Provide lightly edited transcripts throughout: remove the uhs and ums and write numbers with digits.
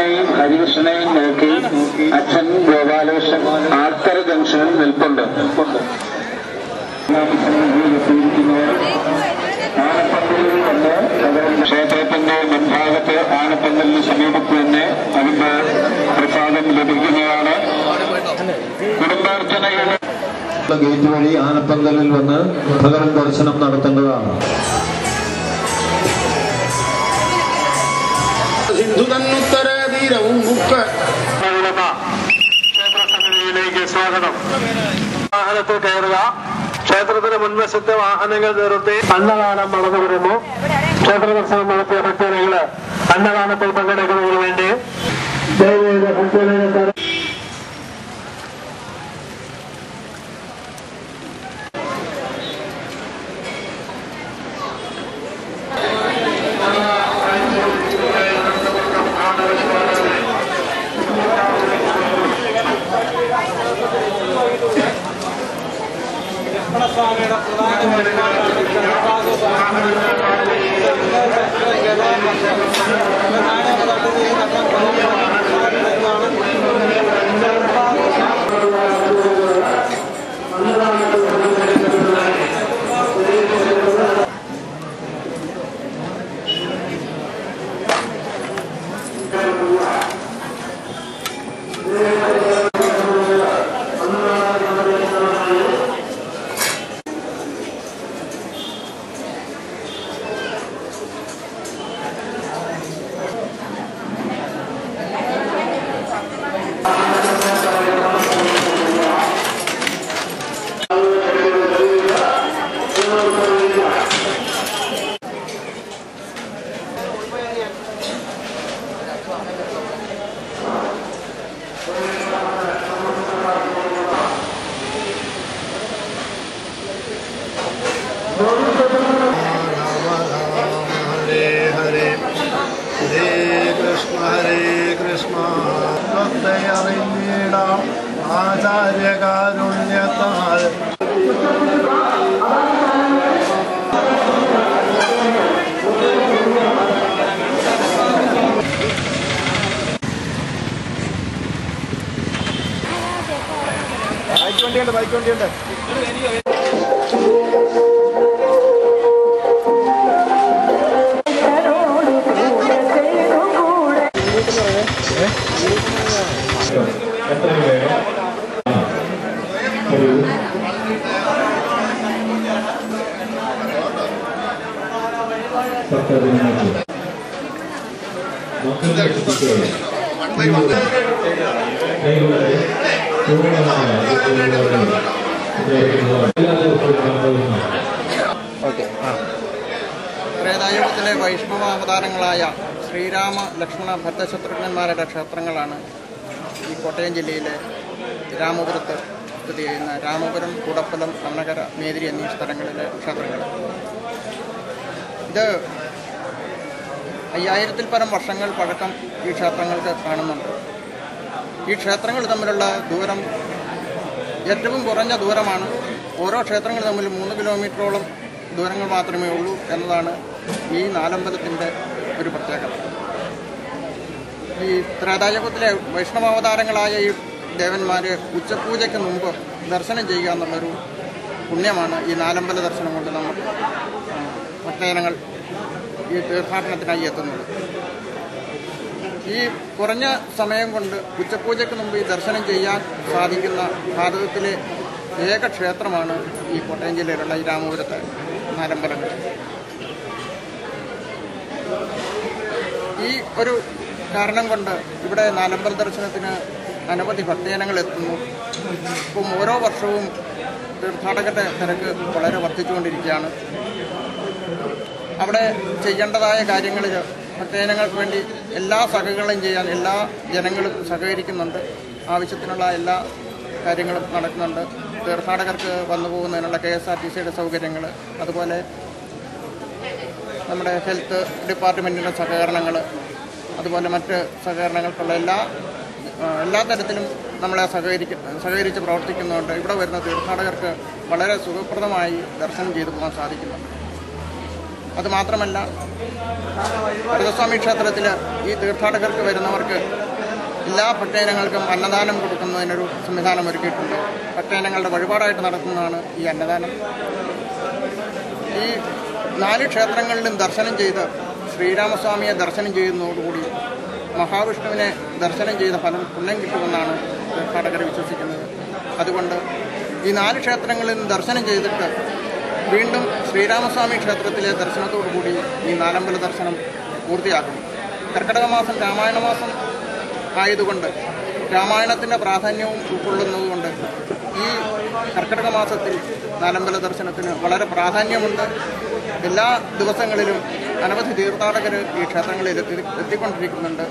ഗോപാലിനെയും ഹരികൃഷ്ണനെയും നോക്കി അച്ഛൻ ഗോപാലകൃഷ്ണൻ ആർത്തർ ജംഗ്ഷനിൽ നിൽപ്പുണ്ട്. ക്ഷേത്രത്തിന്റെ മുൻഭാഗത്ത് ആനപ്പന്തലിന് സമീപത്ത് തന്നെ അതിന്റെ പ്രസാദം ലഭിക്കുന്നതാണ്. കുടുംബാർച്ചനയുടെ ഗേറ്റ് വഴി ആനപ്പന്തലിൽ വന്ന് ഭഗവൻ ദർശനം നടത്തേണ്ടതാണ്. സിന്ധുതന്നുത്തരതീരവും ക്ഷേത്ര സമിതിയിലേക്ക് സ്വാഗതം. വാഹനത്തിൽ കയറുക. ക്ഷേത്രത്തിന് മുൻവശത്തെ വാഹനങ്ങൾ നിർത്തി അന്നദാനം നടന്നു വരുന്നു. ക്ഷേത്ര ദർശനം നടത്തിയ ഭക്തജനങ്ങള് അന്നദാനത്തിൽ പങ്കെടുക്കുന്നതിന് വേണ്ടി ദയവേത് ഭക്തജനങ്ങൾ സ്വാമിയുടെ ആചാര്യകാരുണ്യത്താൽ ബൈക്ക് വണ്ടിയുണ്ട്. ത്രേതായുഗത്തിലെ വൈഷ്ണവ അവതാരങ്ങളായ ശ്രീരാമ ലക്ഷ്മണ ഭരതശത്രുഘ്നന്മാരുടെ ക്ഷേത്രങ്ങളാണ് ഈ കോട്ടയം ജില്ലയിലെ രാമപുരത്ത് സ്ഥിതി ചെയ്യുന്ന രാമപുരം, കൂടപ്പലം, കണ്ണകര, മേതിരി എന്നീ സ്ഥലങ്ങളിലെ ക്ഷേത്രങ്ങൾ. ഇത് 5000-ൽ പരം വർഷങ്ങൾ പഴക്കം ഈ ക്ഷേത്രങ്ങൾക്ക് കാണുന്നുണ്ട്. ഈ ക്ഷേത്രങ്ങൾ തമ്മിലുള്ള ദൂരം ഏറ്റവും കുറഞ്ഞ ദൂരമാണ്. ഓരോ ക്ഷേത്രങ്ങൾ തമ്മിൽ 3 കിലോമീറ്ററോളം ദൂരങ്ങൾ മാത്രമേ ഉള്ളൂ എന്നതാണ് ഈ നാലമ്പലത്തിൻ്റെ ഒരു പ്രത്യേകത. ഈ ത്രേതായുഗത്തിലെ വൈഷ്ണവാവതാരങ്ങളായ ഈ ദേവന്മാർ ഉച്ചപൂജയ്ക്ക് മുമ്പ് ദർശനം ചെയ്യുക എന്നുള്ളൊരു പുണ്യമാണ് ഈ നാലമ്പല ദർശനം കൊണ്ട് നമ്മൾ ഭക്തജനങ്ങൾ ഈ തീർത്ഥാടനത്തിനായി എത്തുന്നത്. ഈ കുറഞ്ഞ സമയം കൊണ്ട് ഉച്ചപൂജയ്ക്ക് മുമ്പ് ഈ ദർശനം ചെയ്യാൻ സാധിക്കുന്ന ഭാരതത്തിലെ ഏക ക്ഷേത്രമാണ് ഈ കോട്ടയം ജില്ലയിലുള്ള ഈ രാമപുരത്തെ നാലമ്പലങ്ങൾ. ഈ ഒരു കാരണം കൊണ്ട് ഇവിടെ നാലമ്പല ദർശനത്തിന് അനവധി ഭക്തജനങ്ങൾ എത്തുന്നു. ഇപ്പം ഓരോ വർഷവും തീർത്ഥാടകരുടെ തിരക്ക് വളരെ വർദ്ധിച്ചുകൊണ്ടിരിക്കുകയാണ്. അവിടെ ചെയ്യേണ്ടതായ കാര്യങ്ങളിൽ ഭക്തജനങ്ങൾക്ക് വേണ്ടി എല്ലാ സഹകളും ചെയ്യാൻ എല്ലാ ജനങ്ങളും സഹകരിക്കുന്നുണ്ട്. ആവശ്യത്തിനുള്ള എല്ലാ കാര്യങ്ങളും നടക്കുന്നുണ്ട്. തീർത്ഥാടകർക്ക് വന്നു പോകുന്നതിനുള്ള KSRTCയുടെ സൗകര്യങ്ങൾ, അതുപോലെ നമ്മുടെ ഹെൽത്ത് ഡിപ്പാർട്ട്മെൻറ്റിൻ്റെ സഹകരണങ്ങൾ, അതുപോലെ മറ്റ് സഹകരണങ്ങൾക്കുള്ള എല്ലാ തരത്തിലും നമ്മളെ സഹകരിച്ച് പ്രവർത്തിക്കുന്നുണ്ട്. ഇവിടെ വരുന്ന തീർത്ഥാടകർക്ക് വളരെ സുഖപ്രദമായി ദർശനം ചെയ്തു പോകാൻ സാധിക്കുന്നുണ്ട്. അതുമാത്രമല്ല വരദസ്വാമി ക്ഷേത്രത്തിൽ ഈ തീർത്ഥാടകർക്ക് വരുന്നവർക്ക് എല്ലാ ഭക്തജനങ്ങൾക്കും അന്നദാനം കൊടുക്കുന്നതിനൊരു സംവിധാനം ഒരുക്കിയിട്ടുണ്ട്. ഭക്തജനങ്ങളുടെ വഴിപാടായിട്ട് നടത്തുന്നതാണ് ഈ അന്നദാനം. ഈ 4 ക്ഷേത്രങ്ങളിലും ദർശനം ചെയ്ത് ശ്രീരാമസ്വാമിയെ ദർശനം ചെയ്യുന്നതോടുകൂടി മഹാവിഷ്ണുവിനെ ദർശനം ചെയ്ത ഫലം പുണ്യം കിട്ടുമെന്നാണ് തീർത്ഥാടകർ വിശ്വസിക്കുന്നത്. അതുകൊണ്ട് ഈ 4 ക്ഷേത്രങ്ങളിലും ദർശനം ചെയ്തിട്ട് വീണ്ടും ശ്രീരാമസ്വാമി ക്ഷേത്രത്തിലെ ദർശനത്തോടുകൂടി ഈ നാലമ്പല ദർശനം പൂർത്തിയാക്കും. കർക്കിടക മാസം രാമായണ മാസം ആയതുകൊണ്ട് രാമായണത്തിൻ്റെ പ്രാധാന്യവും ഉൾക്കൊള്ളുന്നതുകൊണ്ട് ഈ കർക്കിടക മാസത്തിൽ നാലമ്പല ദർശനത്തിന് വളരെ പ്രാധാന്യമുണ്ട്. എല്ലാ ദിവസങ്ങളിലും അനവധി തീർത്ഥാടകർ ഈ ക്ഷേത്രങ്ങളിൽ എത്തിക്കൊണ്ടിരിക്കുന്നുണ്ട്.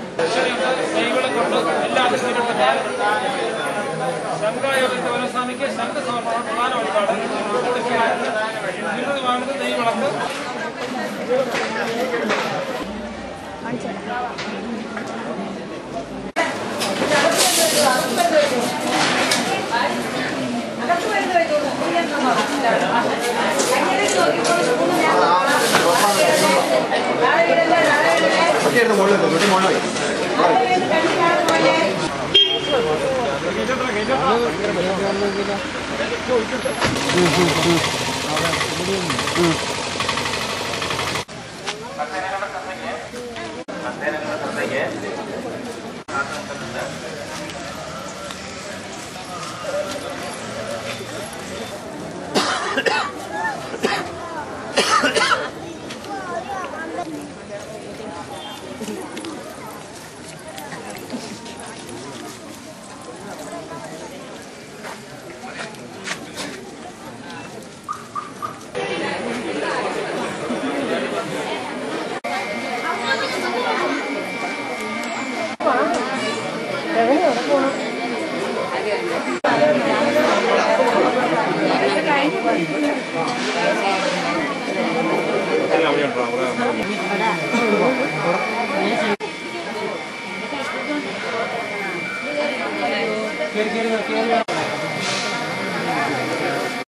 Quiero